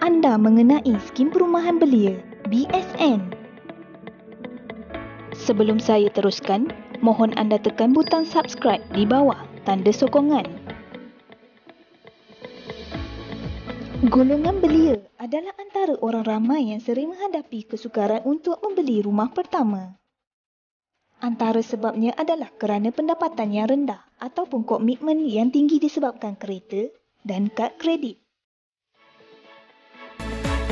anda mengenai skim perumahan belia BSN? Sebelum saya teruskan, mohon anda tekan butang subscribe di bawah tanda sokongan. Golongan belia adalah antara orang ramai yang sering menghadapi kesukaran untuk membeli rumah pertama. Antara sebabnya adalah kerana pendapatan yang rendah ataupun komitmen yang tinggi disebabkan kereta dan kad kredit.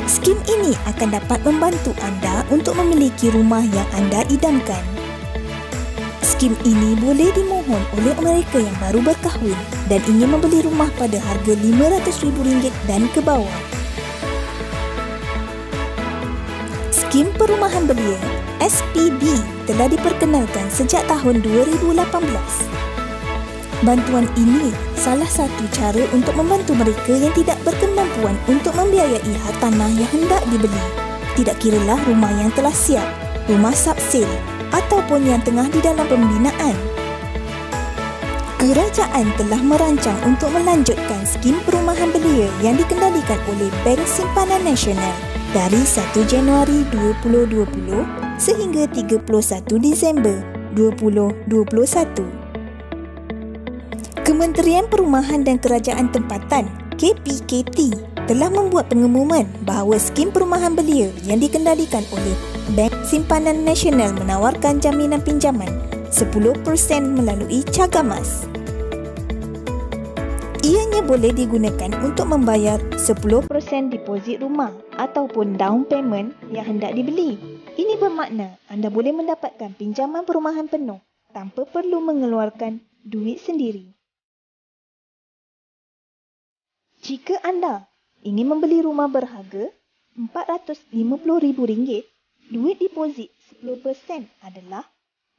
Skim ini akan dapat membantu anda untuk memiliki rumah yang anda idamkan. Skim ini boleh dimohon oleh mereka yang baru berkahwin dan ingin membeli rumah pada harga RM500,000 dan ke bawah. Skim Perumahan Belia SPB telah diperkenalkan sejak tahun 2018. Bantuan ini salah satu cara untuk membantu mereka yang tidak berkemampuan untuk membiayai hartanah yang hendak dibeli. Tidak kiralah rumah yang telah siap, rumah subsale ataupun yang tengah di dalam pembinaan. Kerajaan telah merancang untuk melanjutkan skim perumahan belia yang dikendalikan oleh Bank Simpanan Nasional dari 1 Januari 2020 sehingga 31 Disember 2021. Kementerian Perumahan dan Kerajaan Tempatan KPKT telah membuat pengumuman bahawa skim perumahan belia yang dikendalikan oleh Bank Simpanan Nasional menawarkan jaminan pinjaman 10% melalui Cagamas. Ianya boleh digunakan untuk membayar 10% deposit rumah ataupun down payment yang hendak dibeli. Ini bermakna anda boleh mendapatkan pinjaman perumahan penuh tanpa perlu mengeluarkan duit sendiri. Jika anda ingin membeli rumah berharga RM450,000, duit deposit 10% adalah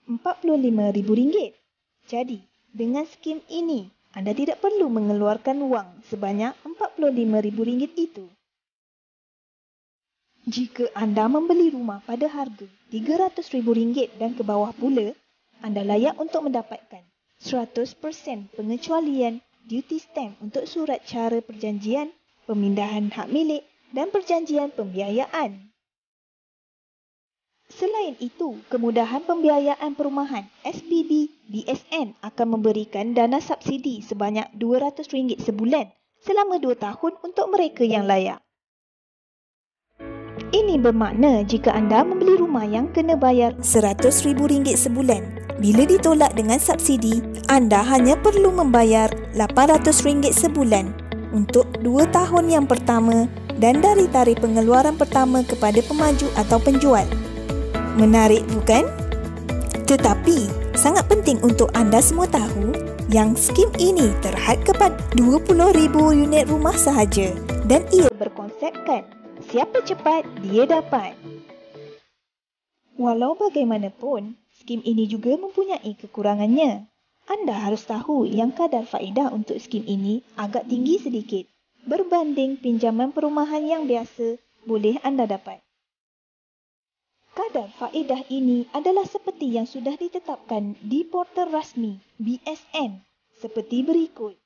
RM45,000. Jadi, dengan skim ini, anda tidak perlu mengeluarkan wang sebanyak RM45,000 itu. Jika anda membeli rumah pada harga RM300,000 dan ke bawah pula, anda layak untuk mendapatkan 100% pengecualian duty stamp untuk surat cara perjanjian, pemindahan hak milik dan perjanjian pembiayaan. Selain itu, kemudahan pembiayaan perumahan SPB BSN akan memberikan dana subsidi sebanyak RM200 sebulan selama 2 tahun untuk mereka yang layak. Ini bermakna jika anda membeli rumah yang kena bayar RM100,000 sebulan, bila ditolak dengan subsidi, anda hanya perlu membayar RM800 sebulan untuk 2 tahun yang pertama dan dari tarikh pengeluaran pertama kepada pemaju atau penjual. Menarik bukan? Tetapi, sangat penting untuk anda semua tahu yang skim ini terhad kepada 20,000 unit rumah sahaja dan ia berkonsepkan siapa cepat, dia dapat. Walau bagaimanapun, skim ini juga mempunyai kekurangannya. Anda harus tahu yang kadar faedah untuk skim ini agak tinggi sedikit berbanding pinjaman perumahan yang biasa boleh anda dapat. Kadar faedah ini adalah seperti yang sudah ditetapkan di portal rasmi BSN seperti berikut.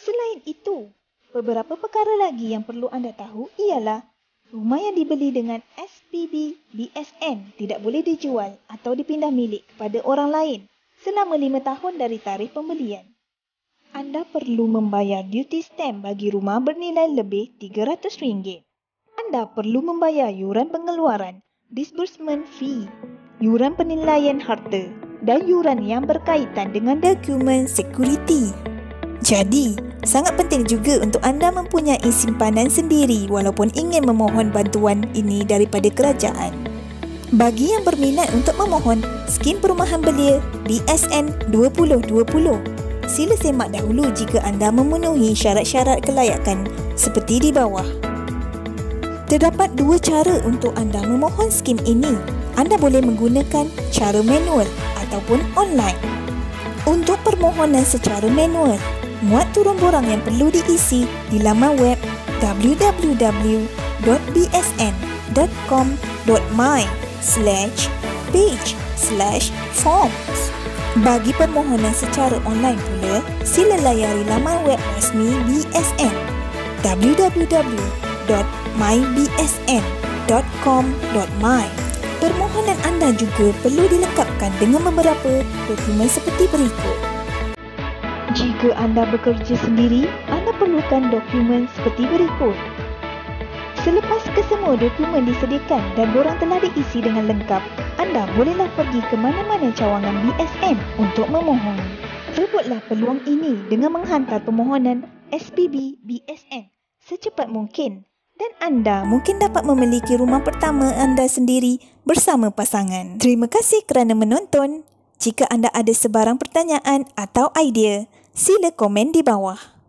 Selain itu, beberapa perkara lagi yang perlu anda tahu ialah rumah yang dibeli dengan SPB BSN tidak boleh dijual atau dipindah milik kepada orang lain selama 5 tahun dari tarikh pembelian. Anda perlu membayar duty stamp bagi rumah bernilai lebih RM300. Anda perlu membayar yuran pengeluaran, disbursement fee, yuran penilaian harta dan yuran yang berkaitan dengan dokumen security. Jadi, sangat penting juga untuk anda mempunyai simpanan sendiri walaupun ingin memohon bantuan ini daripada kerajaan. Bagi yang berminat untuk memohon skim perumahan belia BSN 2020, sila semak dahulu jika anda memenuhi syarat-syarat kelayakan seperti di bawah. Terdapat 2 cara untuk anda memohon skim ini. Anda boleh menggunakan cara manual ataupun online. Untuk permohonan secara manual, muat turun borang yang perlu diisi di laman web www.bsn.com.my www.mybsn.com/page/forms. Bagi permohonan secara online pula, sila layari laman web rasmi BSN www.mybsn.com.my. Permohonan anda juga perlu dilengkapkan dengan beberapa dokumen seperti berikut. Jika anda bekerja sendiri, anda perlukan dokumen seperti berikut. Selepas kesemua dokumen disediakan dan borang telah diisi dengan lengkap, anda bolehlah pergi ke mana-mana cawangan BSN untuk memohon. Rebutlah peluang ini dengan menghantar permohonan SPB BSN secepat mungkin dan anda mungkin dapat memiliki rumah pertama anda sendiri bersama pasangan. Terima kasih kerana menonton. Jika anda ada sebarang pertanyaan atau idea, sila komen di bawah.